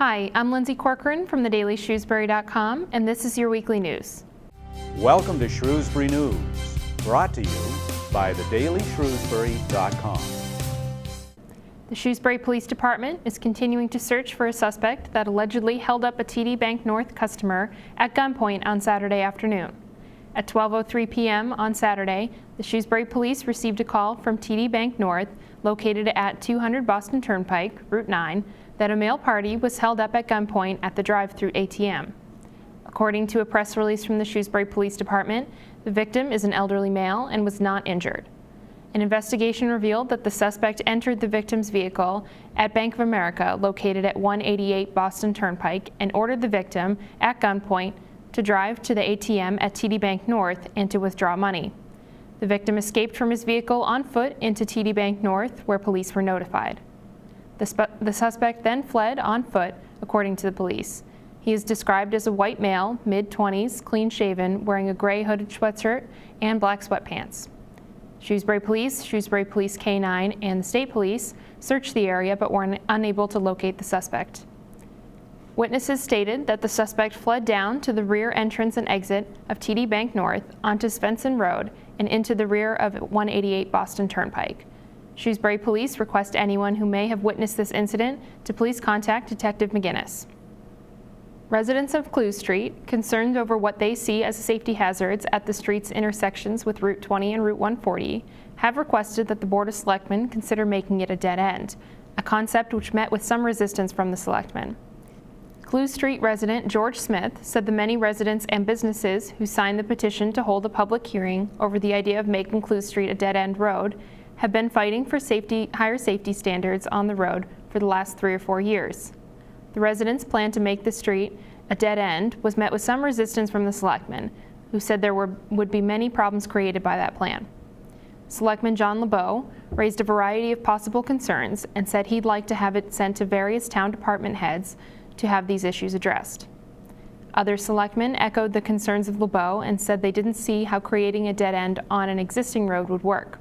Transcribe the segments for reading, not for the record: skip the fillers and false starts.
Hi, I'm Lindsay Corcoran from thedailyshrewsbury.com, and this is your weekly news. Welcome to Shrewsbury News, brought to you by thedailyshrewsbury.com. The Shrewsbury Police Department is continuing to search for a suspect that allegedly held up a TD Bank North customer at gunpoint on Saturday afternoon. At 12:03 p.m. on Saturday, the Shrewsbury Police received a call from TD Bank North, located at 200 Boston Turnpike, Route 9, that a male party was held up at gunpoint at the drive-through ATM. According to a press release from the Shrewsbury Police Department, the victim is an elderly male and was not injured. An investigation revealed that the suspect entered the victim's vehicle at Bank of America, located at 188 Boston Turnpike, and ordered the victim, at gunpoint, to drive to the ATM at TD Bank North and to withdraw money. The victim escaped from his vehicle on foot into TD Bank North, where police were notified. The suspect then fled on foot, according to the police. He is described as a white male, mid-20s, clean-shaven, wearing a gray hooded sweatshirt and black sweatpants. Shrewsbury Police, Shrewsbury Police K-9, and the State Police searched the area but were unable to locate the suspect. Witnesses stated that the suspect fled down to the rear entrance and exit of TD Bank North onto Svensson Road and into the rear of 188 Boston Turnpike. Shrewsbury Police request anyone who may have witnessed this incident to please contact Detective McGinnis. Residents of Clue Street, concerned over what they see as safety hazards at the street's intersections with Route 20 and Route 140, have requested that the Board of Selectmen consider making it a dead end, a concept which met with some resistance from the Selectmen. Clue Street resident George Smith said the many residents and businesses who signed the petition to hold a public hearing over the idea of making Clue Street a dead-end road have been fighting for higher safety standards on the road for the last 3 or 4 years. The residents' plan to make the street a dead end was met with some resistance from the Selectmen, who said there would be many problems created by that plan. Selectman John LeBeau raised a variety of possible concerns and said he'd like to have it sent to various town department heads to have these issues addressed. Other selectmen echoed the concerns of LeBeau and said they didn't see how creating a dead end on an existing road would work.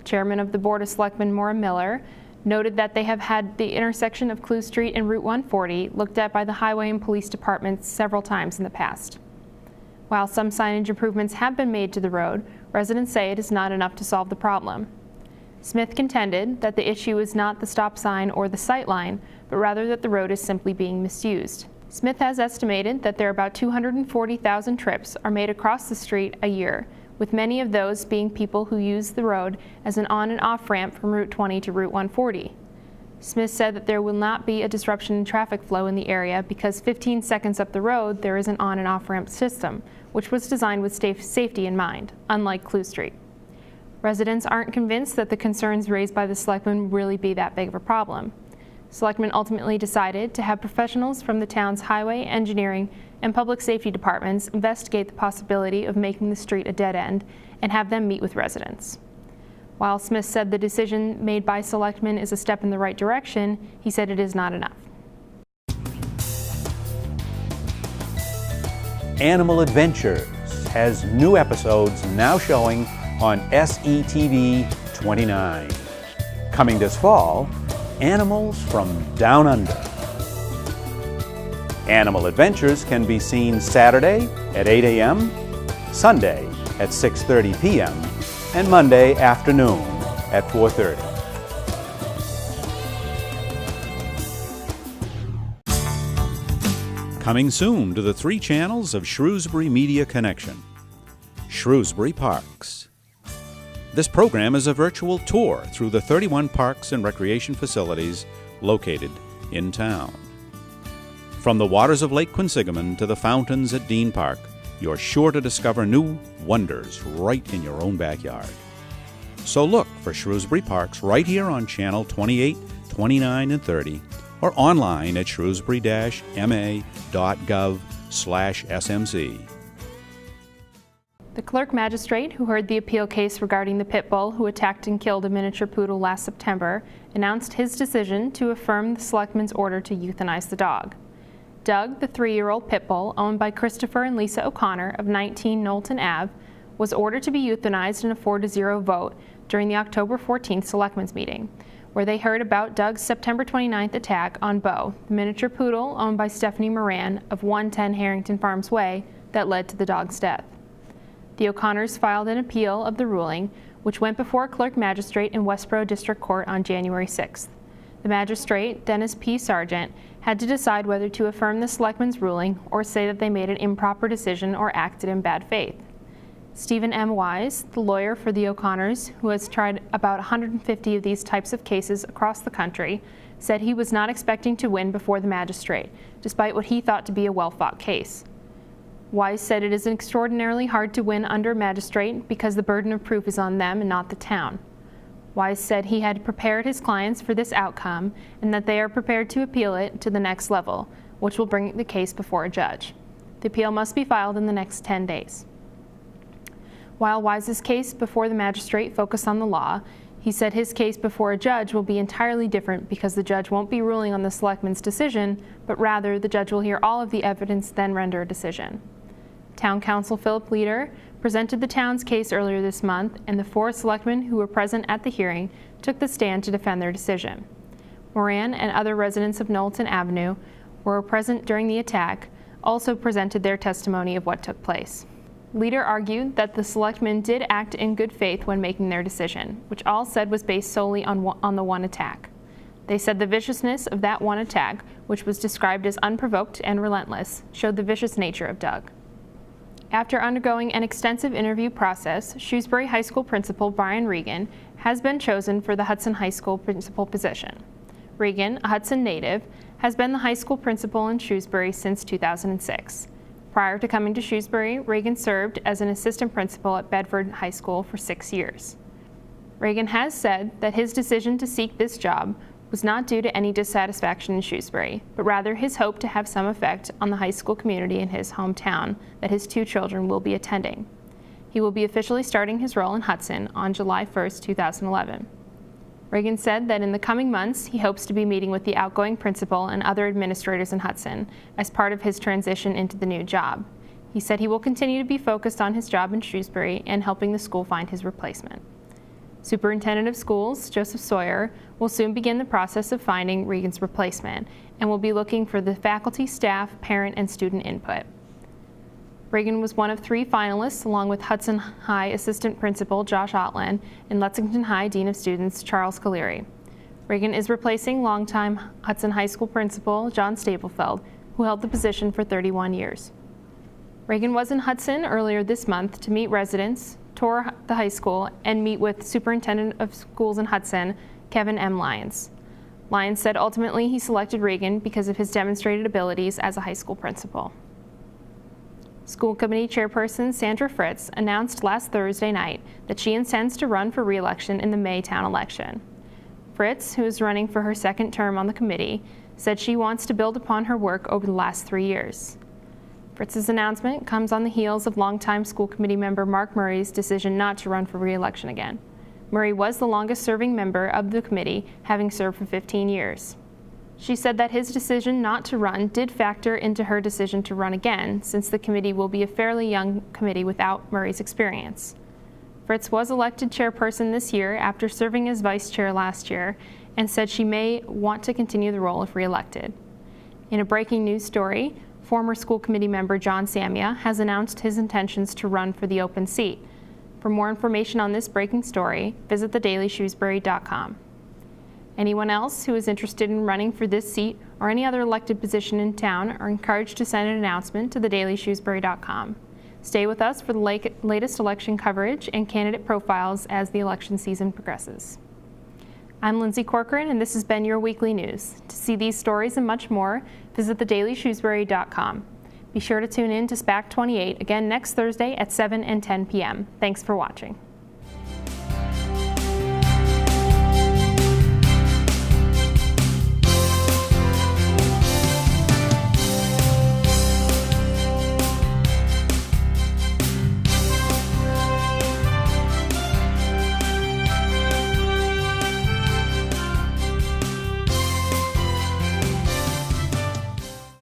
Chairman of the Board of Selectmen Maura Miller noted that they have had the intersection of Clue Street and Route 140 looked at by the Highway and Police Departments several times in the past. While some signage improvements have been made to the road, residents say it is not enough to solve the problem. Smith contended that the issue is not the stop sign or the sight line, but rather that the road is simply being misused. Smith has estimated that there are about 240,000 trips are made across the street a year, with many of those being people who use the road as an on and off ramp from Route 20 to Route 140. Smith said that there will not be a disruption in traffic flow in the area because 15 seconds up the road there is an on and off ramp system, which was designed with safety in mind, unlike Clue Street. Residents aren't convinced that the concerns raised by the Selectmen will really be that big of a problem. Selectmen ultimately decided to have professionals from the town's highway, engineering, and public safety departments investigate the possibility of making the street a dead end and have them meet with residents. While Smith said the decision made by Selectmen is a step in the right direction, he said it is not enough. Animal Adventures has new episodes now showing on SETV 29. Coming this fall, Animals from Down Under. Animal Adventures can be seen Saturday at 8 a.m., Sunday at 6:30 p.m., and Monday afternoon at 4:30. Coming soon to the 3 channels of Shrewsbury Media Connection. Shrewsbury Parks. This program is a virtual tour through the 31 parks and recreation facilities located in town. From the waters of Lake Quinsigamon to the fountains at Dean Park, you're sure to discover new wonders right in your own backyard. So look for Shrewsbury Parks right here on Channel 28, 29, and 30, or online at shrewsbury-ma.gov/smc. The clerk magistrate who heard the appeal case regarding the pit bull who attacked and killed a miniature poodle last September announced his decision to affirm the selectmen's order to euthanize the dog. Doug, the 3-year-old pit bull owned by Christopher and Lisa O'Connor of 19 Knowlton Ave, was ordered to be euthanized in a 4-0 vote during the October 14th selectmen's meeting, where they heard about Doug's September 29th attack on Bo, the miniature poodle owned by Stephanie Moran of 110 Harrington Farms Way that led to the dog's death. The O'Connors filed an appeal of the ruling, which went before a clerk magistrate in Westboro District Court on January 6th. The magistrate, Dennis P. Sargent, had to decide whether to affirm the selectmen's ruling or say that they made an improper decision or acted in bad faith. Stephen M. Wise, the lawyer for the O'Connors, who has tried about 150 of these types of cases across the country, said he was not expecting to win before the magistrate, despite what he thought to be a well-fought case. Wise said it is extraordinarily hard to win under a magistrate because the burden of proof is on them and not the town. Wise said he had prepared his clients for this outcome and that they are prepared to appeal it to the next level, which will bring the case before a judge. The appeal must be filed in the next 10 days. While Wise's case before the magistrate focused on the law, he said his case before a judge will be entirely different because the judge won't be ruling on the selectmen's decision, but rather the judge will hear all of the evidence, then render a decision. Town Council Philip Leader presented the town's case earlier this month, and the 4 selectmen who were present at the hearing took the stand to defend their decision. Moran and other residents of Knowlton Avenue who were present during the attack also presented their testimony of what took place. Leader argued that the selectmen did act in good faith when making their decision, which all said was based solely on the one attack. They said the viciousness of that one attack, which was described as unprovoked and relentless, showed the vicious nature of Doug. After undergoing an extensive interview process, Shrewsbury High School Principal Brian Regan has been chosen for the Hudson High School principal position. Regan, a Hudson native, has been the high school principal in Shrewsbury since 2006. Prior to coming to Shrewsbury, Regan served as an assistant principal at Bedford High School for 6 years. Regan has said that his decision to seek this job was not due to any dissatisfaction in Shrewsbury, but rather his hope to have some effect on the high school community in his hometown that his 2 children will be attending. He will be officially starting his role in Hudson on July 1st, 2011. Regan said that in the coming months, he hopes to be meeting with the outgoing principal and other administrators in Hudson as part of his transition into the new job. He said he will continue to be focused on his job in Shrewsbury and helping the school find his replacement. Superintendent of Schools, Joseph Sawyer, will soon begin the process of finding Regan's replacement and will be looking for the faculty, staff, parent, and student input. Regan was one of 3 finalists, along with Hudson High Assistant Principal Josh Otland and Lexington High Dean of Students Charles Caleri. Regan is replacing longtime Hudson High School Principal John Staplefeld, who held the position for 31 years. Regan was in Hudson earlier this month to meet residents, tour the high school, and meet with Superintendent of Schools in Hudson, Kevin M. Lyons. Lyons said ultimately he selected Regan because of his demonstrated abilities as a high school principal. School Committee Chairperson Sandra Fritz announced last Thursday night that she intends to run for re-election in the May town election. Fritz, who is running for her 2nd term on the committee, said she wants to build upon her work over the last 3 years. Fritz's announcement comes on the heels of longtime school committee member Mark Murray's decision not to run for re-election again. Murray was the longest-serving member of the committee, having served for 15 years. She said that his decision not to run did factor into her decision to run again, since the committee will be a fairly young committee without Murray's experience. Fritz was elected chairperson this year after serving as vice chair last year, and said she may want to continue the role if re-elected. In a breaking news story, former school committee member John Samia has announced his intentions to run for the open seat. For more information on this breaking story, visit thedailyshrewsbury.com. Anyone else who is interested in running for this seat or any other elected position in town are encouraged to send an announcement to thedailyshrewsbury.com. Stay with us for the latest election coverage and candidate profiles as the election season progresses. I'm Lindsay Corcoran, and this has been your weekly news. To see these stories and much more, visit thedailyshrewsbury.com. Be sure to tune in to SPAC 28 again next Thursday at 7 and 10 p.m. Thanks for watching.